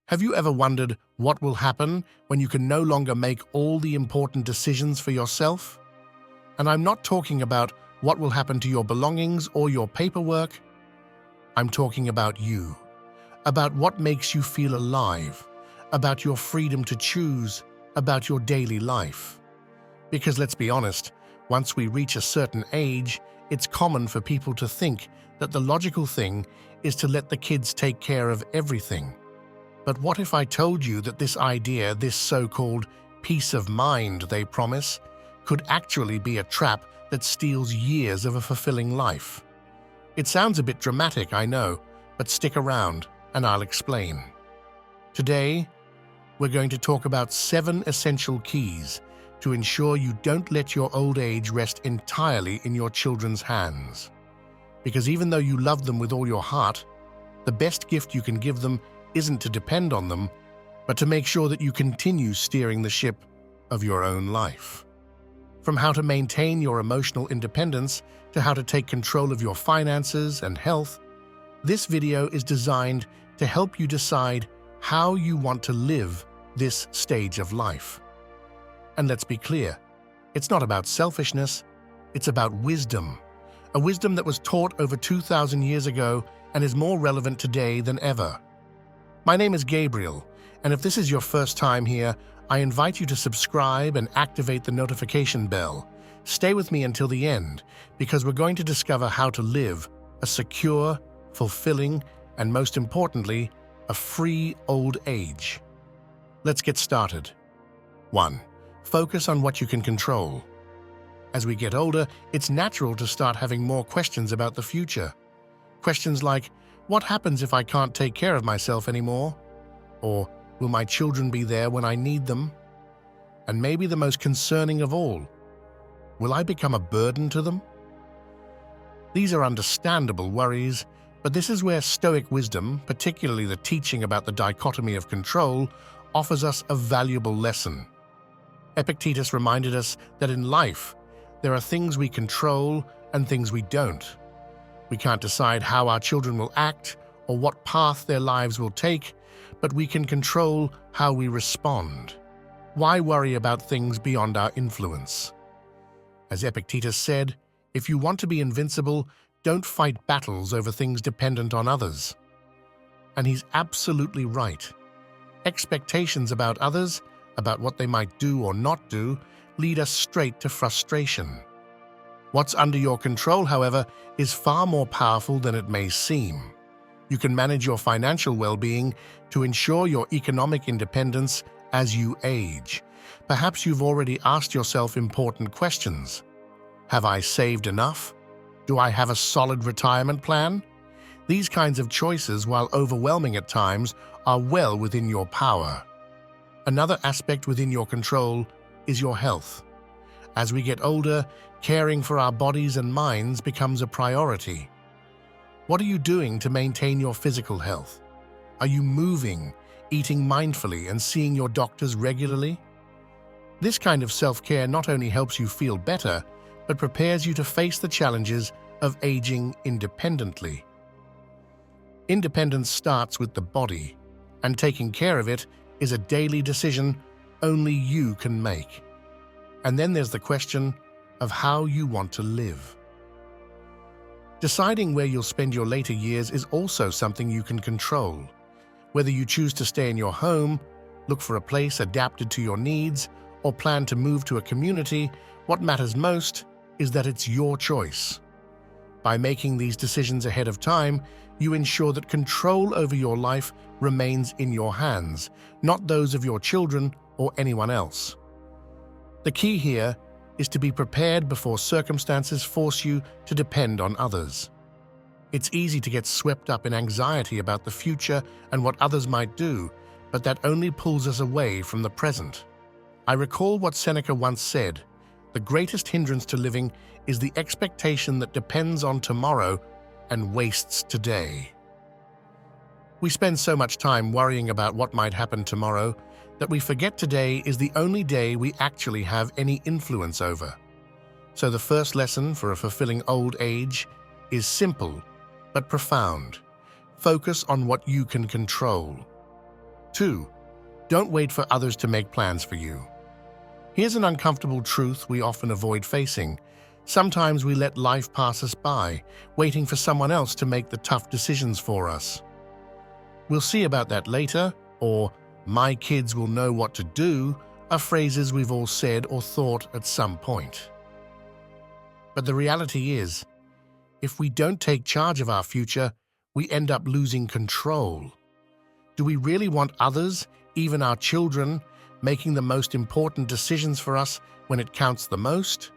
Have you ever wondered what will happen when you can no longer make all the important decisions for yourself? And I'm not talking about what will happen to your belongings or your paperwork. I'm talking about you, about what makes you feel alive, about your freedom to choose, about your daily life. Because let's be honest, once we reach a certain age, it's common for people to think that the logical thing is to let the kids take care of everything. But what if I told you that this idea, this so-called peace of mind they promise, could actually be a trap that steals years of a fulfilling life? It sounds a bit dramatic, I know, but stick around and I'll explain. Today, we're going to talk about 7 essential keys to ensure you don't let your old age rest entirely in your children's hands. Because even though you love them with all your heart, the best gift you can give them isn't to depend on them, but to make sure that you continue steering the ship of your own life. From how to maintain your emotional independence to how to take control of your finances and health, this video is designed to help you decide how you want to live this stage of life. And let's be clear, it's not about selfishness, it's about wisdom. A wisdom that was taught over 2,000 years ago and is more relevant today than ever. My name is Gabriel, and if this is your first time here, I invite you to subscribe and activate the notification bell. Stay with me until the end, because we're going to discover how to live a secure, fulfilling, and most importantly, a free old age. Let's get started. 1. Focus on what you can control. As we get older, it's natural to start having more questions about the future. Questions like, what happens if I can't take care of myself anymore? Or, will my children be there when I need them? And maybe the most concerning of all, will I become a burden to them? These are understandable worries, but this is where Stoic wisdom, particularly the teaching about the dichotomy of control, offers us a valuable lesson. Epictetus reminded us that in life, there are things we control and things we don't. We can't decide how our children will act or what path their lives will take, but we can control how we respond. Why worry about things beyond our influence? As Epictetus said, if you want to be invincible, don't fight battles over things dependent on others. And he's absolutely right. Expectations about others, about what they might do or not do, lead us straight to frustration. What's under your control, however, is far more powerful than it may seem. You can manage your financial well-being to ensure your economic independence as you age. Perhaps you've already asked yourself important questions. Have I saved enough? Do I have a solid retirement plan? These kinds of choices, while overwhelming at times, are well within your power. Another aspect within your control is your health. As we get older, caring for our bodies and minds becomes a priority. What are you doing to maintain your physical health? Are you moving, eating mindfully, and seeing your doctors regularly? This kind of self-care not only helps you feel better, but prepares you to face the challenges of aging independently. Independence starts with the body, and taking care of it is a daily decision only you can make. And then there's the question of how you want to live. Deciding where you'll spend your later years is also something you can control. Whether you choose to stay in your home, look for a place adapted to your needs, or plan to move to a community, what matters most is that it's your choice. By making these decisions ahead of time, you ensure that control over your life remains in your hands, not those of your children or anyone else. The key here is to be prepared before circumstances force you to depend on others. It's easy to get swept up in anxiety about the future and what others might do, but that only pulls us away from the present. I recall what Seneca once said, "The greatest hindrance to living is the expectation that depends on tomorrow and wastes today." We spend so much time worrying about what might happen tomorrow that we forget today is the only day we actually have any influence over. So the first lesson for a fulfilling old age is simple but profound. Focus on what you can control. 2. Don't wait for others to make plans for you. Here's an uncomfortable truth we often avoid facing. Sometimes we let life pass us by, waiting for someone else to make the tough decisions for us. "We'll see about that later," or "my kids will know what to do," are phrases we've all said or thought at some point. But the reality is, if we don't take charge of our future, we end up losing control. Do we really want others, even our children, making the most important decisions for us when it counts the most?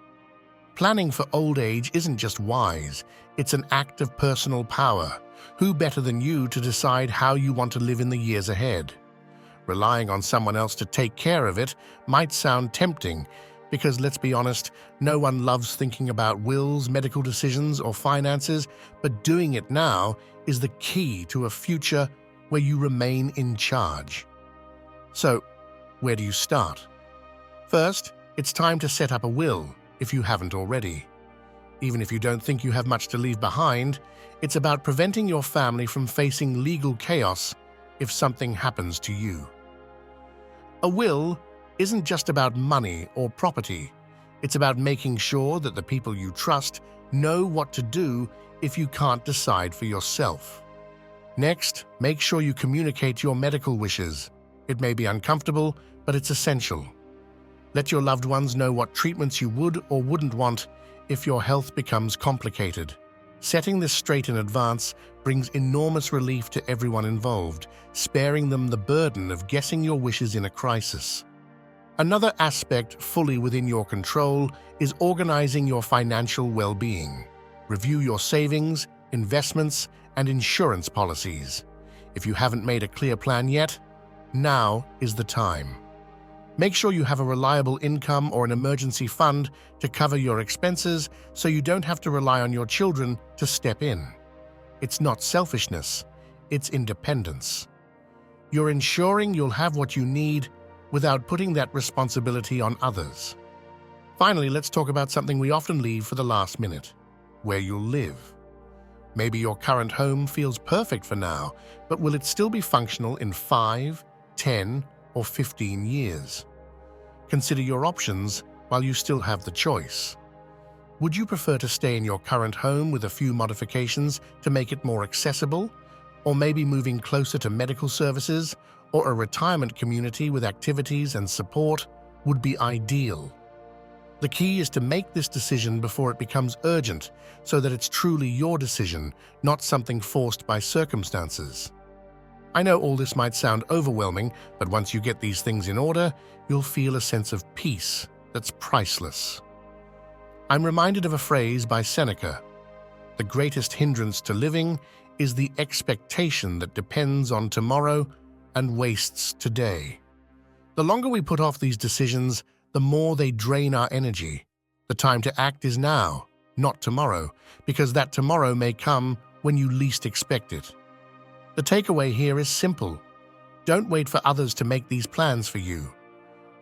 Planning for old age isn't just wise, it's an act of personal power. Who better than you to decide how you want to live in the years ahead? Relying on someone else to take care of it might sound tempting, because let's be honest, no one loves thinking about wills, medical decisions, or finances, but doing it now is the key to a future where you remain in charge. So, where do you start? First, it's time to set up a will, if you haven't already. Even if you don't think you have much to leave behind, it's about preventing your family from facing legal chaos if something happens to you. A will isn't just about money or property. It's about making sure that the people you trust know what to do if you can't decide for yourself. Next, make sure you communicate your medical wishes. It may be uncomfortable, but it's essential. Let your loved ones know what treatments you would or wouldn't want if your health becomes complicated. Setting this straight in advance brings enormous relief to everyone involved, sparing them the burden of guessing your wishes in a crisis. Another aspect fully within your control is organizing your financial well-being. Review your savings, investments, and insurance policies. If you haven't made a clear plan yet, now is the time. Make sure you have a reliable income or an emergency fund to cover your expenses so you don't have to rely on your children to step in. It's not selfishness, it's independence. You're ensuring you'll have what you need without putting that responsibility on others. Finally, let's talk about something we often leave for the last minute: where you'll live. Maybe your current home feels perfect for now, but will it still be functional in 5, 10, or 15 years? Consider your options while you still have the choice. Would you prefer to stay in your current home with a few modifications to make it more accessible? Or maybe moving closer to medical services or a retirement community with activities and support would be ideal. The key is to make this decision before it becomes urgent so that it's truly your decision, not something forced by circumstances. I know all this might sound overwhelming, but once you get these things in order, you'll feel a sense of peace that's priceless. I'm reminded of a phrase by Seneca: "The greatest hindrance to living is the expectation that depends on tomorrow and wastes today." The longer we put off these decisions, the more they drain our energy. The time to act is now, not tomorrow, because that tomorrow may come when you least expect it. The takeaway here is simple. Don't wait for others to make these plans for you.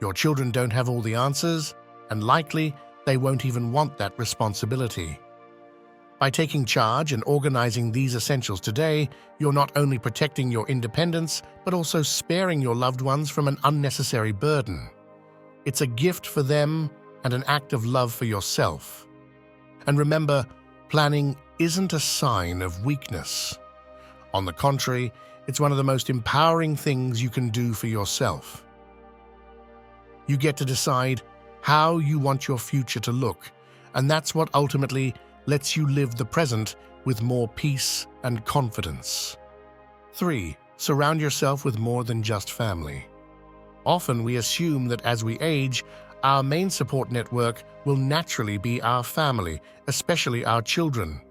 Your children don't have all the answers, and likely they won't even want that responsibility. By taking charge and organizing these essentials today, you're not only protecting your independence, but also sparing your loved ones from an unnecessary burden. It's a gift for them and an act of love for yourself. And remember, planning isn't a sign of weakness. On the contrary, it's one of the most empowering things you can do for yourself. You get to decide how you want your future to look, and that's what ultimately lets you live the present with more peace and confidence. 3. Surround yourself with more than just family. Often we assume that as we age, our main support network will naturally be our family, especially our children.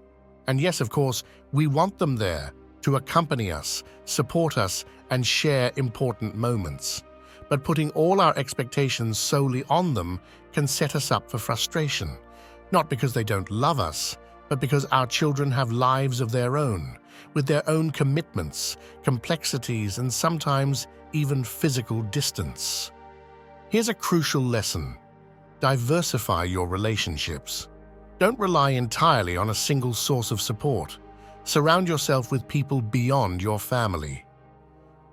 And yes, of course, we want them there to accompany us, support us, and share important moments. But putting all our expectations solely on them can set us up for frustration. Not because they don't love us, but because our children have lives of their own, with their own commitments, complexities, and sometimes even physical distance. Here's a crucial lesson. Diversify your relationships. Don't rely entirely on a single source of support. Surround yourself with people beyond your family.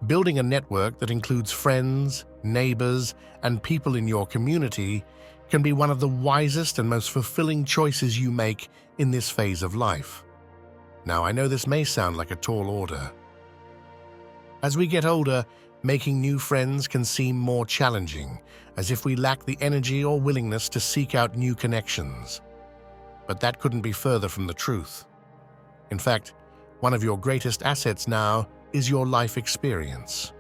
Building a network that includes friends, neighbors, and people in your community can be one of the wisest and most fulfilling choices you make in this phase of life. Now, I know this may sound like a tall order. As we get older, making new friends can seem more challenging, as if we lack the energy or willingness to seek out new connections. But that couldn't be further from the truth. In fact, one of your greatest assets now is your life experience.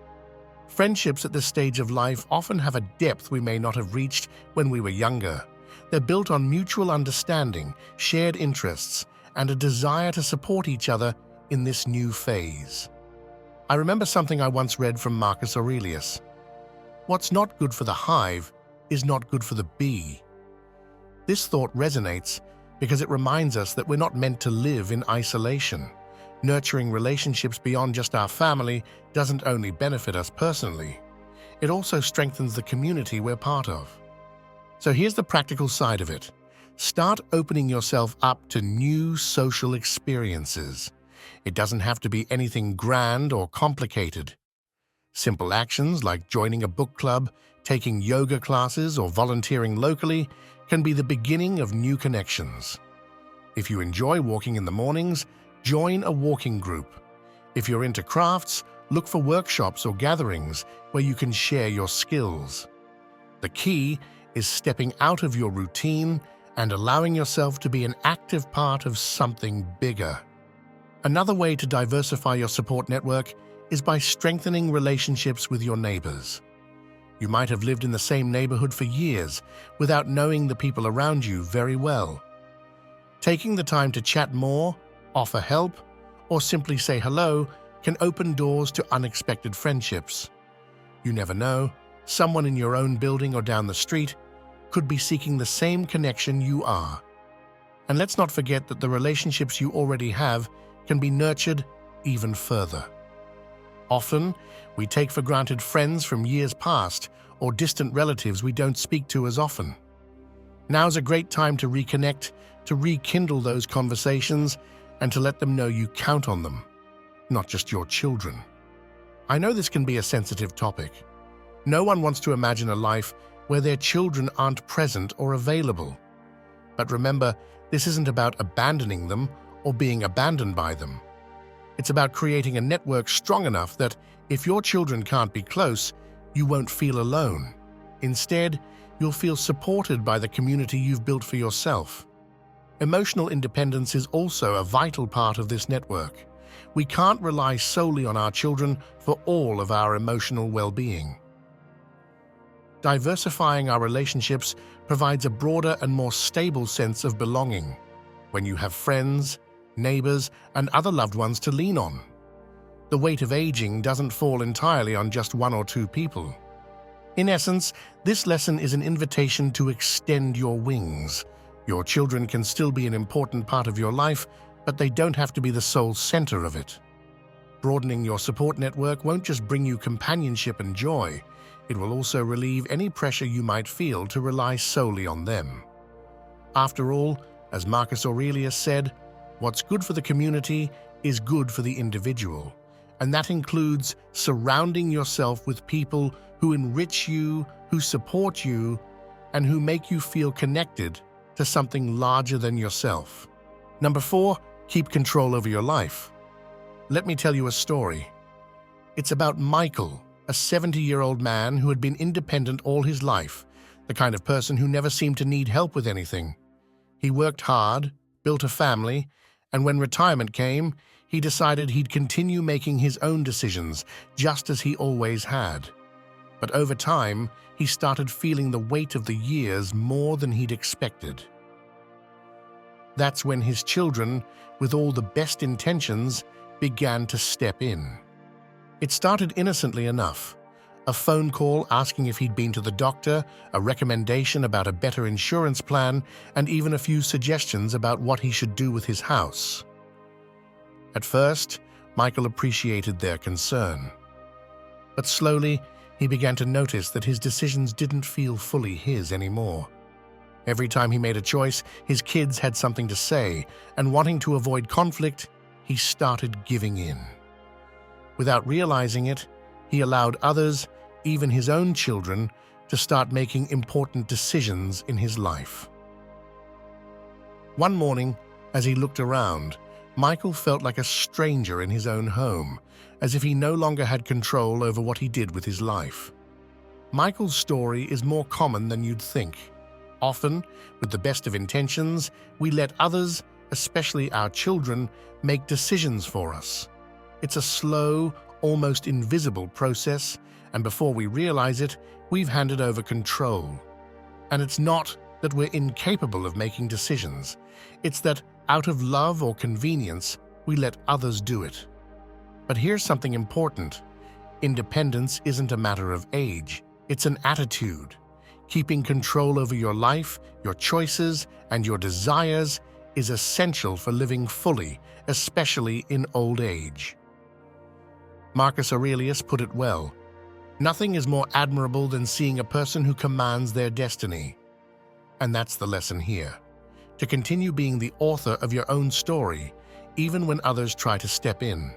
Friendships at this stage of life often have a depth we may not have reached when we were younger. They're built on mutual understanding, shared interests, and a desire to support each other in this new phase. I remember something I once read from Marcus Aurelius. What's not good for the hive is not good for the bee. This thought resonates because it reminds us that we're not meant to live in isolation. Nurturing relationships beyond just our family doesn't only benefit us personally, it also strengthens the community we're part of. So here's the practical side of it. Start opening yourself up to new social experiences. It doesn't have to be anything grand or complicated. Simple actions like joining a book club, taking yoga classes, or volunteering locally can be the beginning of new connections. If you enjoy walking in the mornings, join a walking group. If you're into crafts, look for workshops or gatherings where you can share your skills. The key is stepping out of your routine and allowing yourself to be an active part of something bigger. Another way to diversify your support network is by strengthening relationships with your neighbors. You might have lived in the same neighborhood for years without knowing the people around you very well. Taking the time to chat more, offer help, or simply say hello can open doors to unexpected friendships. You never know, someone in your own building or down the street could be seeking the same connection you are. And let's not forget that the relationships you already have can be nurtured even further. Often, we take for granted friends from years past or distant relatives we don't speak to as often. Now's a great time to reconnect, to rekindle those conversations, and to let them know you count on them, not just your children. I know this can be a sensitive topic. No one wants to imagine a life where their children aren't present or available. But remember, this isn't about abandoning them or being abandoned by them. It's about creating a network strong enough that if your children can't be close, you won't feel alone. Instead, you'll feel supported by the community you've built for yourself. Emotional independence is also a vital part of this network. We can't rely solely on our children for all of our emotional well-being. Diversifying our relationships provides a broader and more stable sense of belonging when you have friends, neighbors, and other loved ones to lean on. The weight of aging doesn't fall entirely on just one or two people. In essence, this lesson is an invitation to extend your wings. Your children can still be an important part of your life, but they don't have to be the sole center of it. Broadening your support network won't just bring you companionship and joy, it will also relieve any pressure you might feel to rely solely on them. After all, as Marcus Aurelius said, what's good for the community is good for the individual, and that includes surrounding yourself with people who enrich you, who support you, and who make you feel connected to something larger than yourself. Number 4, keep control over your life. Let me tell you a story. It's about Michael, a 70-year-old man who had been independent all his life, the kind of person who never seemed to need help with anything. He worked hard, built a family, and when retirement came, he decided he'd continue making his own decisions, just as he always had. But over time, he started feeling the weight of the years more than he'd expected. That's when his children, with all the best intentions, began to step in. It started innocently enough. A phone call asking if he'd been to the doctor, a recommendation about a better insurance plan, and even a few suggestions about what he should do with his house. At first, Michael appreciated their concern. But slowly, he began to notice that his decisions didn't feel fully his anymore. Every time he made a choice, his kids had something to say, and wanting to avoid conflict, he started giving in. Without realizing it, He allowed others, even his own children, to start making important decisions in his life. One morning, as he looked around, Michael felt like a stranger in his own home, as if he no longer had control over what he did with his life. Michael's story is more common than you'd think. Often, with the best of intentions, we let others, especially our children, make decisions for us. It's a slow, almost invisible process, and before we realize it, we've handed over control. And it's not that we're incapable of making decisions. It's that, out of love or convenience, we let others do it. But here's something important. Independence isn't a matter of age. It's an attitude. Keeping control over your life, your choices, and your desires is essential for living fully, especially in old age. Marcus Aurelius put it well. Nothing is more admirable than seeing a person who commands their destiny. And that's the lesson here. To continue being the author of your own story, even when others try to step in.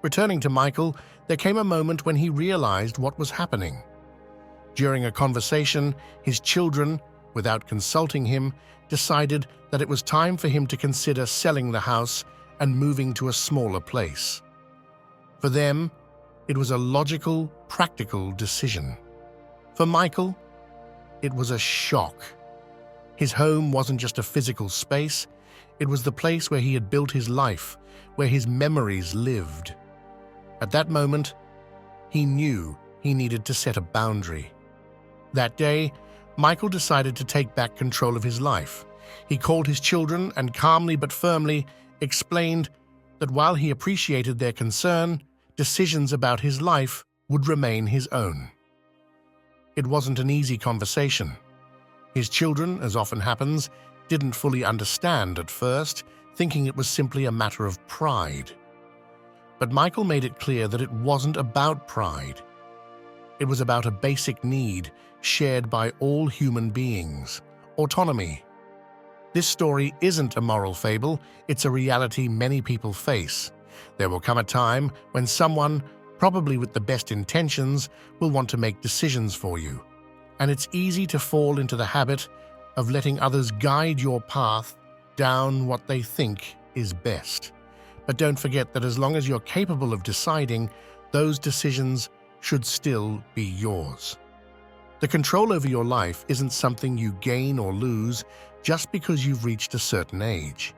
Returning to Michael, there came a moment when he realized what was happening. During a conversation, his children, without consulting him, decided that it was time for him to consider selling the house and moving to a smaller place. For them, it was a logical, practical decision. For Michael, it was a shock. His home wasn't just a physical space, it was the place where he had built his life, where his memories lived. At that moment, he knew he needed to set a boundary. That day, Michael decided to take back control of his life. He called his children and calmly but firmly explained that while he appreciated their concern, decisions about his life would remain his own. It wasn't an easy conversation. His children, as often happens, didn't fully understand at first, thinking it was simply a matter of pride. But Michael made it clear that it wasn't about pride. It was about a basic need shared by all human beings: autonomy. This story isn't a moral fable, it's a reality many people face. There will come a time when someone, probably with the best intentions, will want to make decisions for you. And it's easy to fall into the habit of letting others guide your path down what they think is best. But don't forget that as long as you're capable of deciding, those decisions should still be yours. The control over your life isn't something you gain or lose just because you've reached a certain age.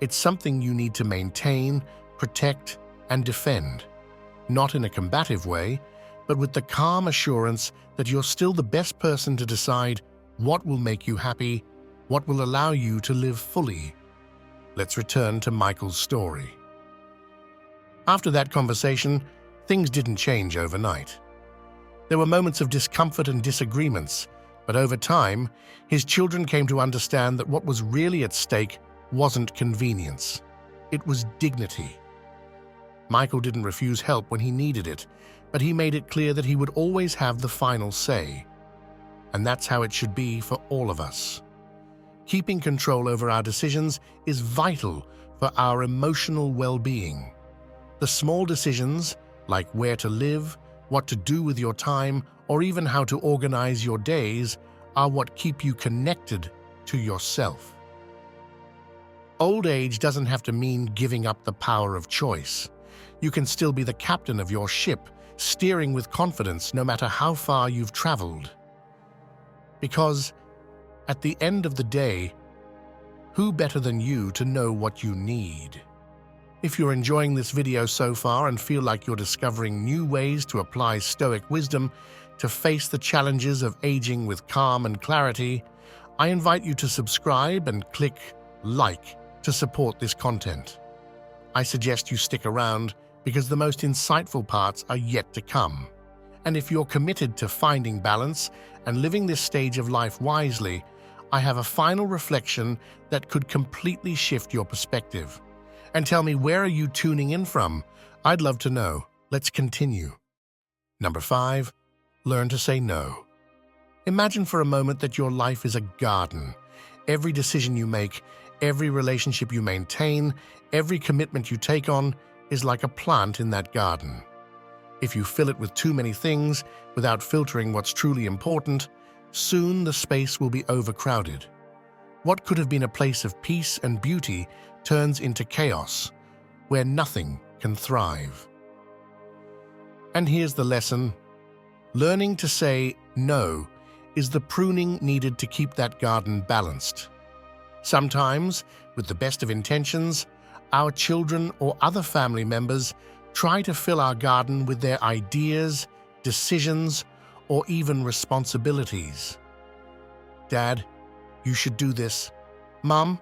It's something you need to maintain, protect, and defend, not in a combative way, but with the calm assurance that you're still the best person to decide what will make you happy, what will allow you to live fully. Let's return to Michael's story. After that conversation, things didn't change overnight. There were moments of discomfort and disagreements, but over time, his children came to understand that what was really at stake wasn't convenience. It was dignity. Michael didn't refuse help when he needed it, but he made it clear that he would always have the final say. And that's how it should be for all of us. Keeping control over our decisions is vital for our emotional well-being. The small decisions, like where to live, what to do with your time, or even how to organize your days, are what keep you connected to yourself. Old age doesn't have to mean giving up the power of choice. You can still be the captain of your ship, steering with confidence no matter how far you've traveled. Because, at the end of the day, who better than you to know what you need? If you're enjoying this video so far and feel like you're discovering new ways to apply Stoic wisdom to face the challenges of aging with calm and clarity, I invite you to subscribe and click like to support this content. I suggest you stick around because the most insightful parts are yet to come. And if you're committed to finding balance and living this stage of life wisely, I have a final reflection that could completely shift your perspective. And tell me, where are you tuning in from? I'd love to know. Let's continue. Number 5, learn to say no. Imagine for a moment that your life is a garden. Every decision you make, every relationship you maintain, every commitment you take on is like a plant in that garden. If you fill it with too many things without filtering what's truly important, soon the space will be overcrowded. What could have been a place of peace and beauty turns into chaos, where nothing can thrive. And here's the lesson. Learning to say no is the pruning needed to keep that garden balanced. Sometimes, with the best of intentions, our children or other family members try to fill our garden with their ideas, decisions, or even responsibilities. Dad, you should do this. Mom,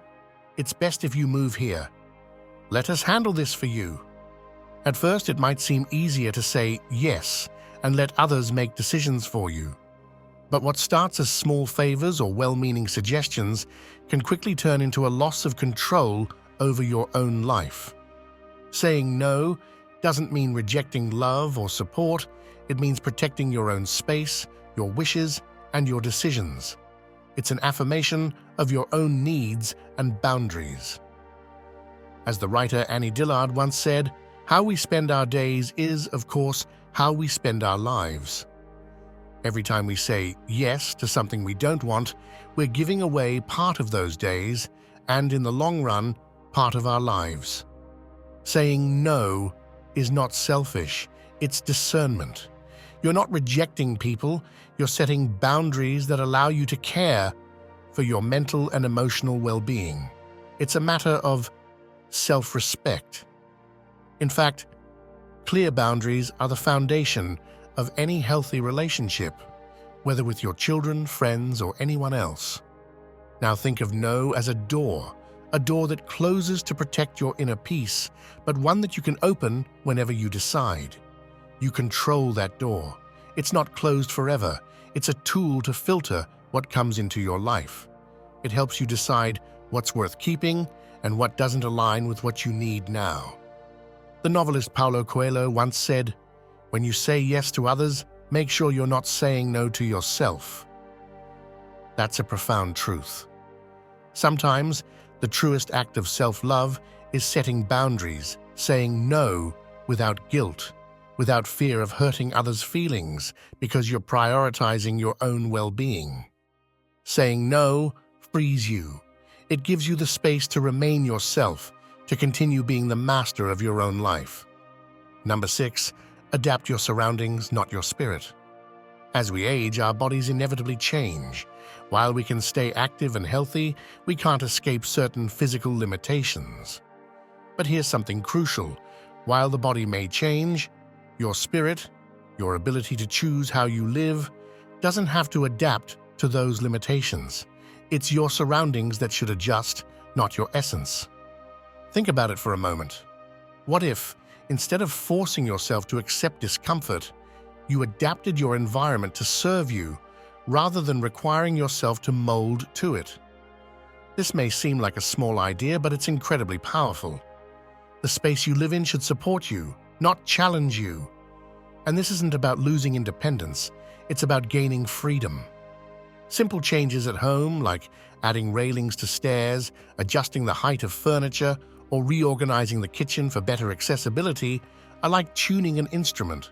it's best if you move here. Let us handle this for you. At first, it might seem easier to say yes and let others make decisions for you. But what starts as small favors or well-meaning suggestions can quickly turn into a loss of control over your own life. Saying no doesn't mean rejecting love or support. It means protecting your own space, your wishes, and your decisions. It's an affirmation of your own needs and boundaries. As the writer Annie Dillard once said, how we spend our days is, of course, how we spend our lives. Every time we say yes to something we don't want, we're giving away part of those days and, in the long run, part of our lives. Saying no is not selfish, it's discernment. You're not rejecting people, you're setting boundaries that allow you to care for your mental and emotional well-being. It's a matter of self-respect. In fact, clear boundaries are the foundation of any healthy relationship, whether with your children, friends, or anyone else. Now think of no as a door that closes to protect your inner peace, but one that you can open whenever you decide. You control that door. It's not closed forever. It's a tool to filter what comes into your life. It helps you decide what's worth keeping and what doesn't align with what you need now. The novelist Paulo Coelho once said, "When you say yes to others, make sure you're not saying no to yourself." That's a profound truth. Sometimes, the truest act of self-love is setting boundaries, saying no without guilt, without fear of hurting others' feelings because you're prioritizing your own well-being. Saying no frees you. It gives you the space to remain yourself, to continue being the master of your own life. Number 6, adapt your surroundings, not your spirit. As we age, our bodies inevitably change. While we can stay active and healthy, we can't escape certain physical limitations. But here's something crucial. While the body may change, your spirit, your ability to choose how you live, doesn't have to adapt to those limitations. It's your surroundings that should adjust, not your essence. Think about it for a moment. What if, instead of forcing yourself to accept discomfort, you adapted your environment to serve you rather than requiring yourself to mold to it? This may seem like a small idea, but it's incredibly powerful. The space you live in should support you, not challenge you. And this isn't about losing independence, it's about gaining freedom. Simple changes at home, like adding railings to stairs, adjusting the height of furniture, or reorganizing the kitchen for better accessibility, are like tuning an instrument.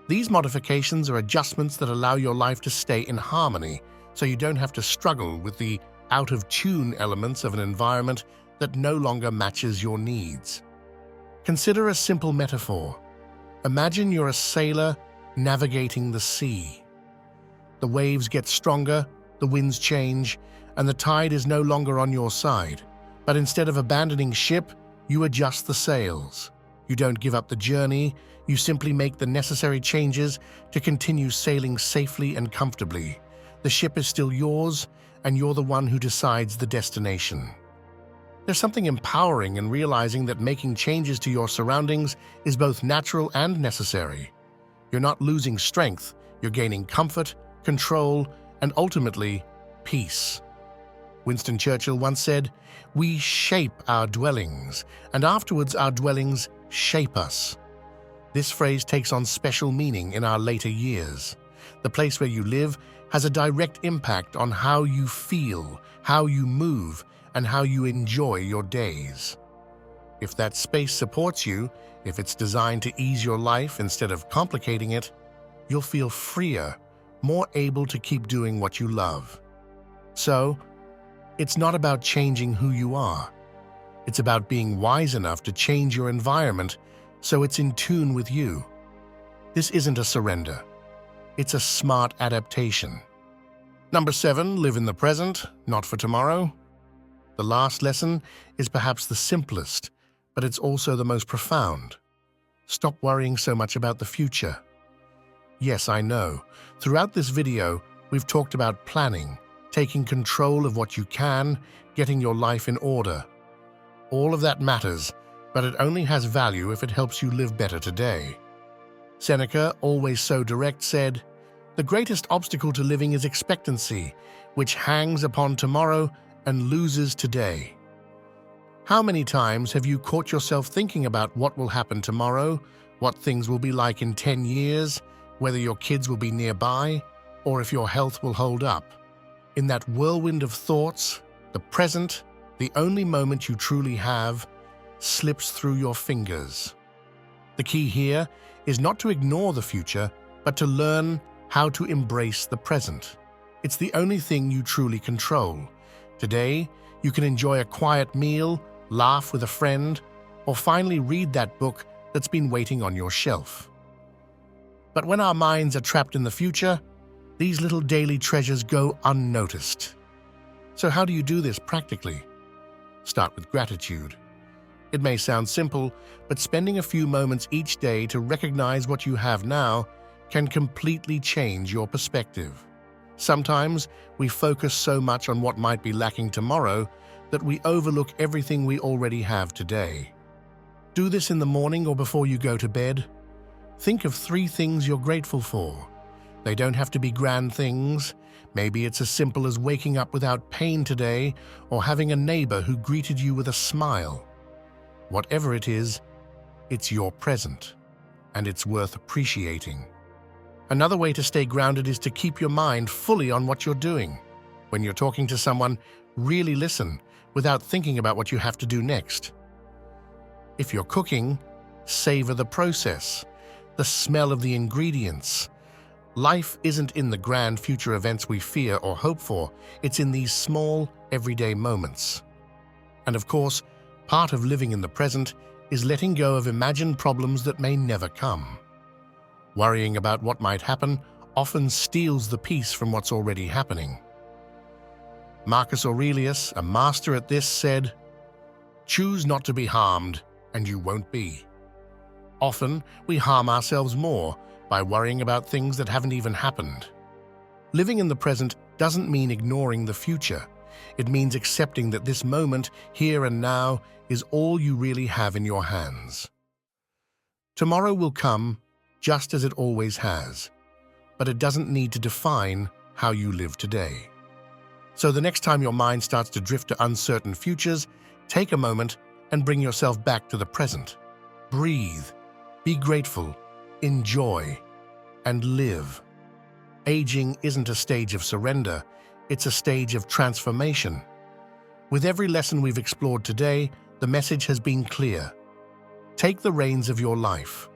These modifications are adjustments that allow your life to stay in harmony, so you don't have to struggle with the out-of-tune elements of an environment that no longer matches your needs. Consider a simple metaphor. Imagine you're a sailor navigating the sea. The waves get stronger, the winds change, and the tide is no longer on your side. But instead of abandoning ship, you adjust the sails. You don't give up the journey, you simply make the necessary changes to continue sailing safely and comfortably. The ship is still yours, and you're the one who decides the destination. There's something empowering in realizing that making changes to your surroundings is both natural and necessary. You're not losing strength, you're gaining comfort, control, and ultimately, peace. Winston Churchill once said, "We shape our dwellings, and afterwards our dwellings shape us." This phrase takes on special meaning in our later years. The place where you live has a direct impact on how you feel, how you move, and how you enjoy your days. If that space supports you, if it's designed to ease your life instead of complicating it, you'll feel freer, more able to keep doing what you love. So, it's not about changing who you are. It's about being wise enough to change your environment so it's in tune with you. This isn't a surrender. It's a smart adaptation. Number 7, live in the present, not for tomorrow. The last lesson is perhaps the simplest, but it's also the most profound. Stop worrying so much about the future. Yes, I know. Throughout this video, we've talked about planning, taking control of what you can, getting your life in order. All of that matters, but it only has value if it helps you live better today. Seneca, always so direct, said, "The greatest obstacle to living is expectancy, which hangs upon tomorrow and loses today." How many times have you caught yourself thinking about what will happen tomorrow, what things will be like in 10 years, whether your kids will be nearby, or if your health will hold up? In that whirlwind of thoughts, the present, the only moment you truly have, slips through your fingers. The key here is not to ignore the future, but to learn how to embrace the present. It's the only thing you truly control. Today, you can enjoy a quiet meal, laugh with a friend, or finally read that book that's been waiting on your shelf. But when our minds are trapped in the future, these little daily treasures go unnoticed. So how do you do this practically? Start with gratitude. It may sound simple, but spending a few moments each day to recognize what you have now can completely change your perspective. Sometimes we focus so much on what might be lacking tomorrow that we overlook everything we already have today. Do this in the morning or before you go to bed. Think of 3 things you're grateful for. They don't have to be grand things. Maybe it's as simple as waking up without pain today or having a neighbor who greeted you with a smile. Whatever it is, it's your present, and it's worth appreciating. Another way to stay grounded is to keep your mind fully on what you're doing. When you're talking to someone, really listen without thinking about what you have to do next. If you're cooking, savor the process, the smell of the ingredients. Life isn't in the grand future events we fear or hope for, it's in these small, everyday moments. And of course, part of living in the present is letting go of imagined problems that may never come. Worrying about what might happen often steals the peace from what's already happening. Marcus Aurelius, a master at this, said, "Choose not to be harmed, and you won't be." Often, we harm ourselves more by worrying about things that haven't even happened. Living in the present doesn't mean ignoring the future. It means accepting that this moment, here and now, is all you really have in your hands. Tomorrow will come just as it always has, but it doesn't need to define how you live today. So the next time your mind starts to drift to uncertain futures, take a moment and bring yourself back to the present. Breathe, be grateful, enjoy, and live. Aging isn't a stage of surrender, it's a stage of transformation. With every lesson we've explored today, the message has been clear. Take the reins of your life.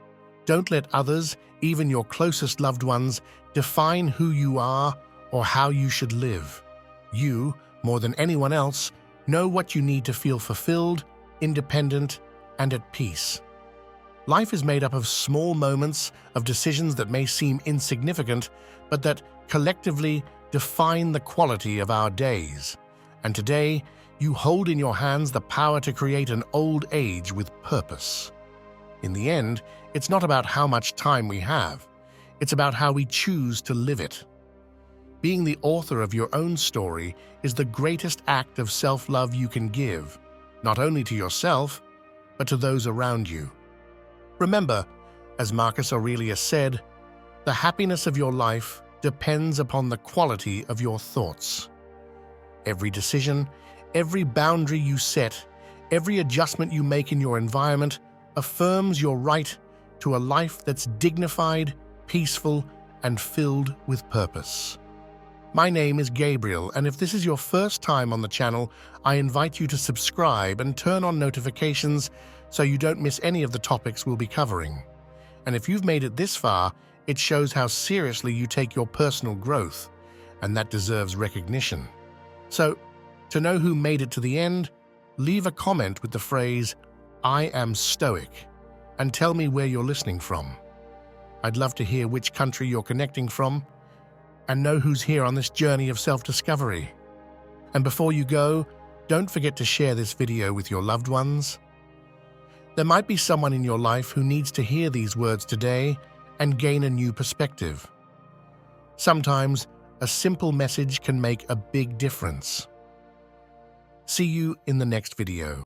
Don't let others, even your closest loved ones, define who you are or how you should live. You, more than anyone else, know what you need to feel fulfilled, independent, and at peace. Life is made up of small moments, of decisions that may seem insignificant, but that collectively define the quality of our days. And today, you hold in your hands the power to create an old age with purpose. In the end, it's not about how much time we have. It's about how we choose to live it. Being the author of your own story is the greatest act of self-love you can give, not only to yourself, but to those around you. Remember, as Marcus Aurelius said, the happiness of your life depends upon the quality of your thoughts. Every decision, every boundary you set, every adjustment you make in your environment affirms your right to a life that's dignified, peaceful, and filled with purpose. My name is Gabriel, and if this is your first time on the channel, I invite you to subscribe and turn on notifications so you don't miss any of the topics we'll be covering. And if you've made it this far, it shows how seriously you take your personal growth, and that deserves recognition. So, to know who made it to the end, leave a comment with the phrase, "I am Stoic," and tell me where you're listening from. I'd love to hear which country you're connecting from, and know who's here on this journey of self-discovery. And before you go, don't forget to share this video with your loved ones. There might be someone in your life who needs to hear these words today and gain a new perspective. Sometimes, a simple message can make a big difference. See you in the next video.